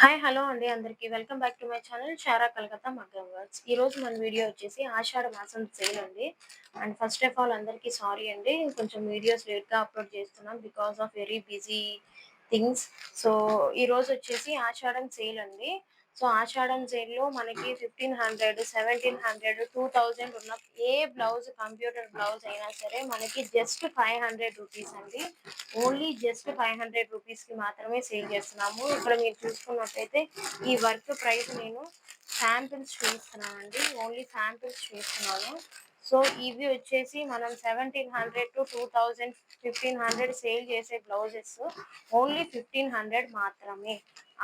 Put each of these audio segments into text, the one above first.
Hi hello అండి అందరికీ welcome back to my channel Sarah Calcutta మగ్గం వర్క్స్. ఈరోజు మన వీడియో వచ్చేసి ఆషాఢ మాసం సేల్ అండి. అండ్ ఫస్ట్ ఆఫ్ ఆల్ అందరికీ సారీ అండి, కొంచెం వీడియోస్ లేట్గా అప్లోడ్ చేస్తున్నాం because of very busy things. So ఈరోజు వచ్చేసి ఆషాఢం సేల్ అండి. సో ఆషాఢం సేల్లో మనకి 1500, 1700, 2000 ఉన్న ఏ బ్లౌజ్ కంప్యూటర్ బ్లౌజ్ అయినా సరే మనకి జస్ట్ 500 రూపీస్ అండి. ఓన్లీ జస్ట్ 500 రూపీస్కి మాత్రమే సేల్ చేస్తున్నాము. ఇక్కడ మీరు చూసుకున్నట్టయితే ఈ వర్క్ ప్రైస్ నేను శాంపిల్స్ చూపిస్తున్నానండి, ఓన్లీ శాంపిల్స్ చూపిస్తున్నాను. సో ఇవి వచ్చేసి మనం 1700 to 2000, 1500 సేల్ చేసే బ్లౌజెస్ ఓన్లీ 1500 మాత్రమే.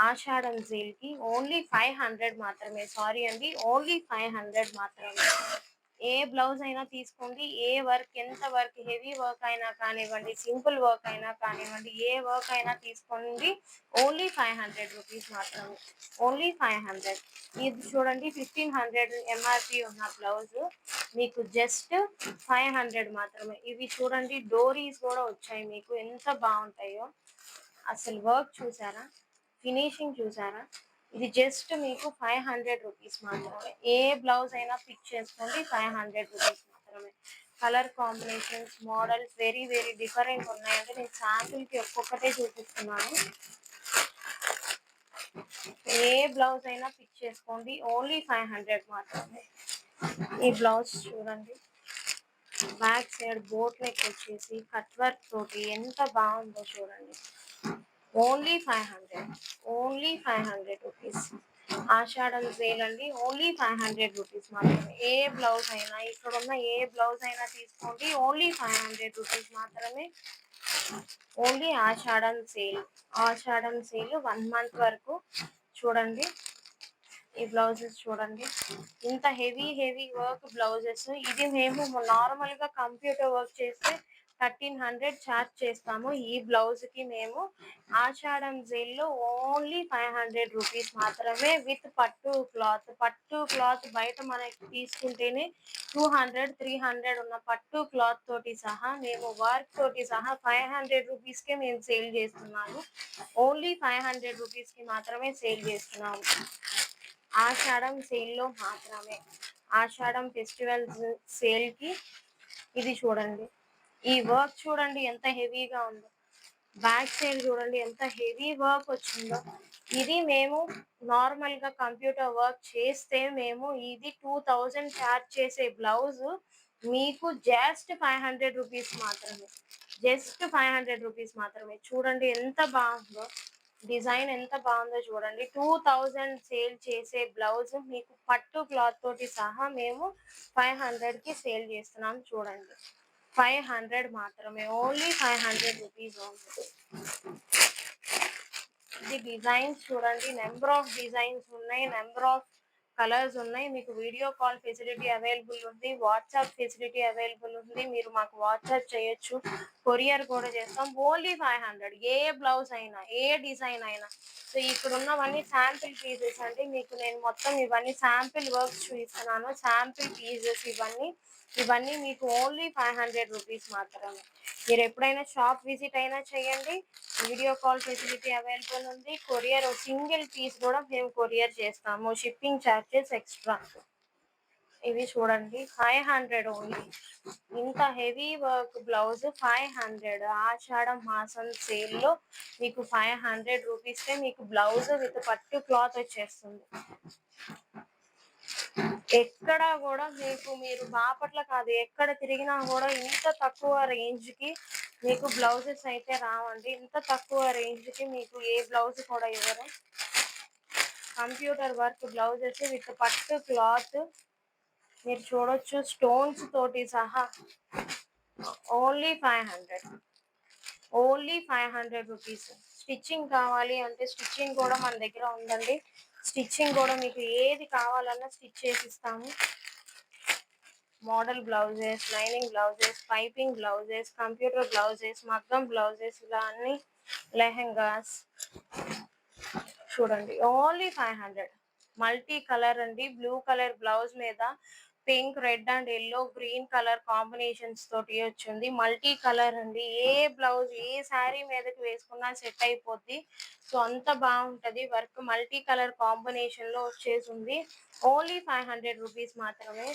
ఆషాఢం సేల్కి ఓన్లీ 500 మాత్రమే. సారీ అండి, ఓన్లీ 500 మాత్రమే. ఏ బ్లౌజ్ అయినా తీసుకోండి, ఏ వర్క్, ఎంత వర్క్, హెవీ వర్క్ అయినా కానివ్వండి, సింపుల్ వర్క్ అయినా కానివ్వండి, ఏ వర్క్ అయినా తీసుకోండి, ఓన్లీ 500 రూపీస్ మాత్రమే. ఓన్లీ 500. ఇది చూడండి, 1500 ఎంఆర్పి ఉన్న బ్లౌజ్ మీకు జస్ట్ 500 మాత్రమే. ఇవి చూడండి, డోరీస్ కూడా వచ్చాయి మీకు, ఎంత బాగుంటాయో అసలు. వర్క్ చూసారా, ఫినిషింగ్ చూసారా? ఇది జస్ట్ మీకు 500 రూపీస్ మాత్రమే. ఏ బ్లౌజ్ అయినా పిక్ చేసుకోండి, 500 రూపీస్ మాత్రమే. Colour combinations, models very very different ఉన్నాయంటే నేను శాంపుల్కి ఒక్కొక్కటే చూపిస్తున్నాను. ఏ బ్లౌజ్ అయినా పిక్ చేసుకోండి, ఓన్లీ 500 మాత్రమే. ఈ బ్లౌజ్ చూడండి, బ్యాక్ సైడ్ బోట్ నెక్ వచ్చేసి కట్ వర్క్ తోటి ఎంత బాగుందో చూడండి. Only 500, only 500 rupees. Ashadham sale అండి, ఓన్లీ 500 రూపీస్ మాత్రమే. ఏ బ్లౌజ్ అయినా, ఇక్కడ ఉన్న ఏ బ్లౌజ్ అయినా తీసుకోండి, ఓన్లీ 500 రూపీస్ మాత్రమే. Only Ashadham sale. ఆషాఢం సేల్ 1 మంత్ వరకు. చూడండి ఈ బ్లౌజెస్ చూడండి, ఇంత హెవీ హెవీ వర్క్ బ్లౌజెస్. ఇది మేము నార్మల్ గా కంప్యూటర్ వర్క్ చేస్తే 1300 ఛార్జ్ చేస్తాము. ఈ బ్లౌజ్ కి మేము ఆషాఢం సేల్లో ఓన్లీ 500 రూపీస్ మాత్రమే, విత్ పట్టు క్లాత్. పట్టు క్లాత్ బయట మనకి తీసుకుంటేనే 200, 300 ఉన్న పట్టు క్లాత్ తోటి సహా మేము వర్క్ తోటి సహా 500 రూపీస్కే మేము సేల్ చేస్తున్నాము. ఓన్లీ 500 రూపీస్కి మాత్రమే సేల్ చేస్తున్నాము, ఆషాఢం సేల్లో మాత్రమే. ఆషాఢం ఫెస్టివల్ సేల్కి ఇది చూడండి, ఈ వర్క్ చూడండి ఎంత హెవీగా ఉందో. బ్యాక్ సైడ్ చూడండి ఎంత హెవీ వర్క్ వచ్చిందో. ఇది మేము నార్మల్గా కంప్యూటర్ వర్క్ చేస్తే మేము ఇది 2000 ఛార్జ్ చేసే బ్లౌజ్ మీకు జస్ట్ 500 రూపీస్ మాత్రమే. జస్ట్ 500 రూపీస్ మాత్రమే. చూడండి ఎంత బాగుందో, డిజైన్ ఎంత బాగుందో చూడండి. 2000 సేల్ చేసే బ్లౌజ్ మీకు పట్టు క్లాత్ తోటి సహా మేము 500కి సేల్ చేస్తున్నాం. చూడండి 500 మాత్రమే, ఓన్లీ 500 రూపీస్ ఓన్లీ. ఇది డిజైన్స్ చూడండి, నెంబర్ ఆఫ్ డిజైన్స్ ఉన్నాయి, నెంబర్ ఆఫ్ కలర్స్ ఉన్నాయి. మీకు వీడియో కాల్ ఫెసిలిటీ అవైలబుల్ ఉంది, వాట్సాప్ ఫెసిలిటీ అవైలబుల్ ఉంది. మీరు మాకు వాట్సాప్ చేయొచ్చు, కొరియర్ కూడా చేస్తాం. ఓన్లీ 500. ఏ బ్లౌజ్ అయినా, ఏ డిజైన్ అయినా. సో ఇక్కడ ఉన్నవన్నీ శాంపిల్ పీసెస్ అండి. మీకు నేను మొత్తం ఇవన్నీ శాంపిల్ వర్క్స్ చూపిస్తున్నాను, శాంపిల్ పీసెస్ ఇవన్నీ. ఇవన్నీ మీకు ఓన్లీ 500 రూపీస్ మాత్రమే. మీరు ఎప్పుడైనా షాప్ విజిట్ అయినా చేయండి, వీడియో కాల్ ఫెసిలిటీ అవైలబుల్ ఉంది. కొరియర్ సింగిల్ పీస్ కూడా మేము కొరియర్ చేస్తాము, షిప్పింగ్ ఛార్జెస్ ఎక్స్ట్రా. ఇవి చూడండి 500 ఓన్లీ. ఇంత హెవీ వర్క్ బ్లౌజ్ 500. ఆషాఢం మాసం సేల్లో మీకు 500 రూపీస్కే మీకు బ్లౌజ్ విత్ పట్టు క్లాత్ వచ్చేస్తుంది. ఎక్కడ కూడా మీకు, మీరు బాపట్ల కాదు ఎక్కడ తిరిగినా కూడా ఇంత తక్కువ రేంజ్కి మీకు బ్లౌజెస్ అయితే రావండి. ఇంత తక్కువ రేంజ్కి మీకు ఏ బ్లౌజ్ కూడా ఇవ్వరు. కంప్యూటర్ వర్క్ బ్లౌజెస్ విత్ పట్టు క్లాత్ మీరు చూడొచ్చు, స్టోన్స్ తోటి సహా. Only 500, only 500 rupees. స్టిచ్చింగ్ కావాలి అంటే స్టిచ్చింగ్ కూడా మన దగ్గర ఉందండి. స్టిచ్చింగ్ కూడా మీకు ఏది కావాలన్నా స్టిచ్ చేసిస్తాము. Model blouses, lining blouses, piping blouses, computer blouses, మగ్గం బ్లౌజెస్, ఇలా అన్ని లెహెంగాస్ చూడండి. ఓన్లీ 500. మల్టీ కలర్ అండి, బ్లూ కలర్ బ్లౌజ్ మీద pink, red and yellow, green colour combinations తోటి వచ్చింది. మల్టీ కలర్ అండి. ఏ బ్లౌజ్ ఏ శారీ మీదకి వేసుకున్నా సెట్ అయిపోద్ది. సో అంత బాగుంటది. వర్క్ మల్టీ కలర్ కాంబినేషన్ లో వచ్చేసింది. ఓన్లీ 500 రూపీస్ మాత్రమే.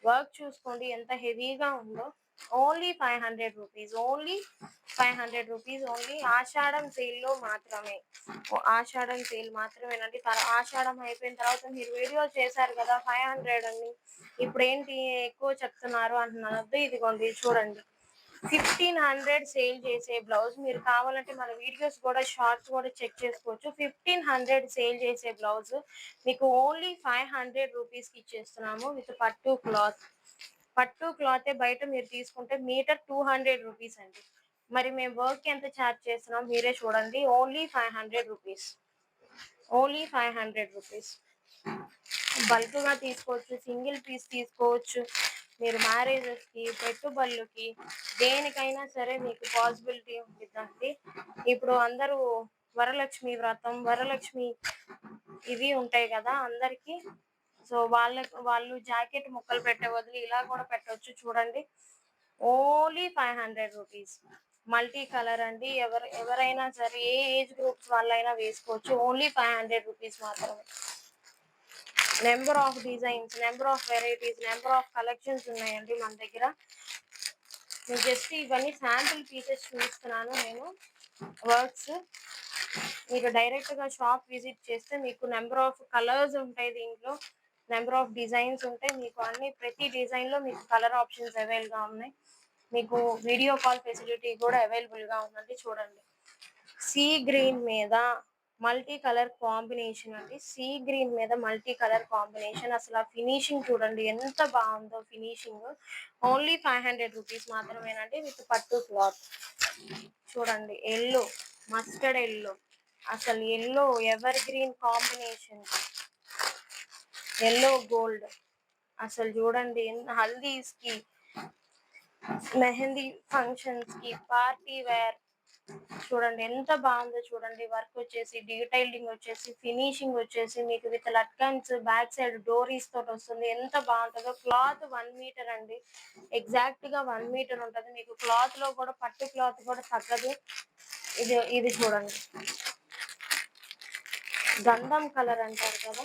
వర్క్ చూసుకోండి ఎంత హెవీగా ఉందో. Only 500 rupees. Only 500 rupees. Only Ashadham sale లో మాత్రమే. ఆషాఢం సేల్ మాత్రమేనండి. ఆషాఢం అయిపోయిన తర్వాత మీరు వీడియో చేశారు కదా 500 అని, ఇప్పుడు ఏంటి ఎక్కువ చెప్తున్నారు అంటున్నారు. ఇదిగోండి చూడండి, 1500 సేల్ చేసే బ్లౌజ్. మీరు కావాలంటే మన వీడియోస్ కూడా షార్ట్స్ కూడా చెక్ చేసుకోవచ్చు. 1500 సేల్ చేసే బ్లౌజ్ మీకు ఓన్లీ 500 రూపీస్కి ఇచ్చేస్తున్నాము విత్ పట్టు క్లాత్. పట్టు క్లాత్ బయట మీరు తీసుకుంటే మీటర్ 200 రూపీస్ అండి. మరి మేము వర్క్ ఎంత ఛార్జ్ చేస్తున్నాం మీరే చూడండి. Only 500 rupees. Only 500 rupees. Bulk గా తీసుకోవచ్చు, సింగిల్ పీస్ తీసుకోవచ్చు. మీరు మ్యారేజెస్కి, పెట్టుబడులకి, దేనికైనా సరే మీకు పాసిబిలిటీ ఉంటుందండి. ఇప్పుడు అందరూ వరలక్ష్మి వ్రతం, వరలక్ష్మి ఇవి ఉంటాయి కదా అందరికి. సో వాళ్ళు జాకెట్ ముక్కలు పెట్టే బదులు ఇలా కూడా పెట్టవచ్చు. చూడండి, ఓన్లీ 500 రూపీస్. మల్టీ కలర్ అండి. ఎవరైనా సరే ఏ ఏజ్ గ్రూప్స్ వాళ్ళైనా వేసుకోవచ్చు. ఓన్లీ 500 రూపీస్ మాత్రమే. Number of designs, number of varieties, number of collections ఉన్నాయండి మన దగ్గర. నేను జస్ట్ ఇవన్నీ శాంపిల్ పీసెస్ చూపిస్తున్నాను నేను. వర్క్స్ మీరు డైరెక్ట్ గా షాప్ విజిట్ చేస్తే మీకు నెంబర్ ఆఫ్ కలర్స్ ఉంటాయి దీంట్లో, నెంబర్ ఆఫ్ డిజైన్స్ ఉంటాయి. మీకు అన్ని ప్రతి డిజైన్ లో మీకు కలర్ ఆప్షన్స్ అవైలబుల్ గా ఉన్నాయి. మీకు వీడియో కాల్ ఫెసిలిటీ కూడా అవైలబుల్ గా ఉందండి. చూడండి, సీ గ్రీన్ మీద మల్టీ కలర్ కాంబినేషన్ అండి. సీ గ్రీన్ మీద మల్టీ కలర్ కాంబినేషన్. అసలు ఆ ఫినిషింగ్ చూడండి ఎంత బాగుందో ఫినిషింగ్. ఓన్లీ 500 రూపీస్ మాత్రమేనండి విత్ పట్టు క్లాత్. చూడండి, ఎల్లో, మస్టర్డ్ ఎల్లో. అసలు yellow ever green combination, yellow gold. అసలు చూడండి, హల్దీస్ కి, మెహందీ ఫంక్షన్స్ కి, పార్టీ వేర్. చూడండి ఎంత బాగుందో చూడండి. వర్క్ వచ్చేసి, డీటైలింగ్ వచ్చేసి, ఫినిషింగ్ వచ్చేసి మీకు విత్ లట్కన్స్, బ్యాక్ సైడ్ డోరీస్ తోటి వస్తుంది. ఎంత బాగుంటుందో. క్లాత్ 1 మీటర్ అండి. ఎగ్జాక్ట్ గా 1 మీటర్ ఉంటుంది. మీకు క్లాత్ లో కూడా పట్టు క్లాత్ కూడా తగ్గదు. ఇది చూడండి, గంధం కలర్ అంటారు కదా,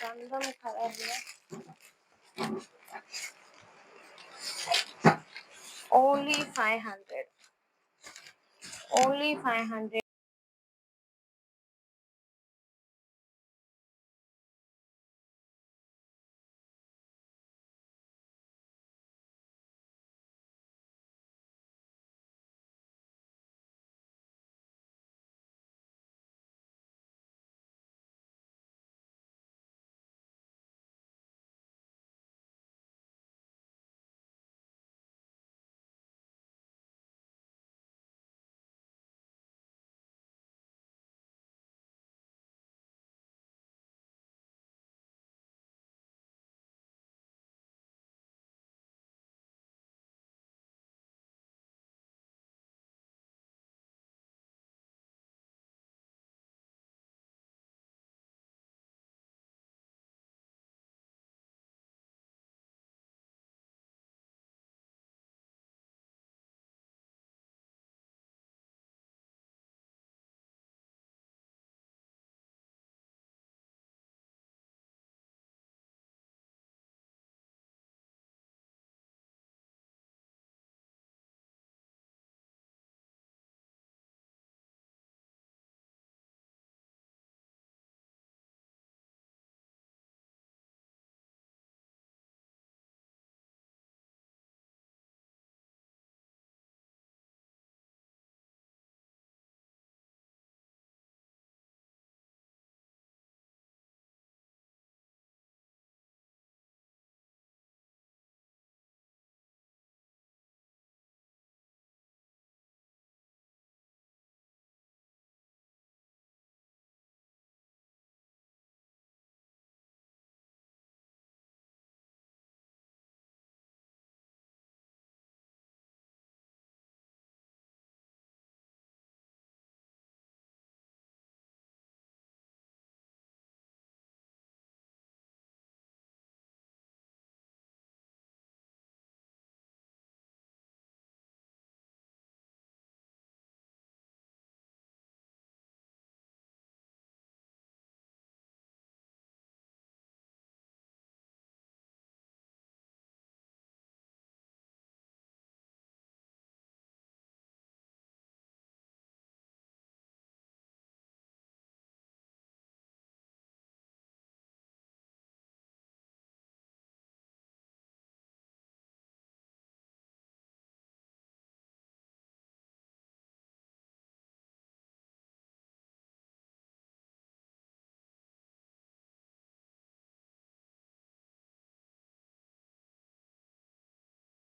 గంధం కలర్ లో ఓన్లీ 500. ఓన్లీ 500.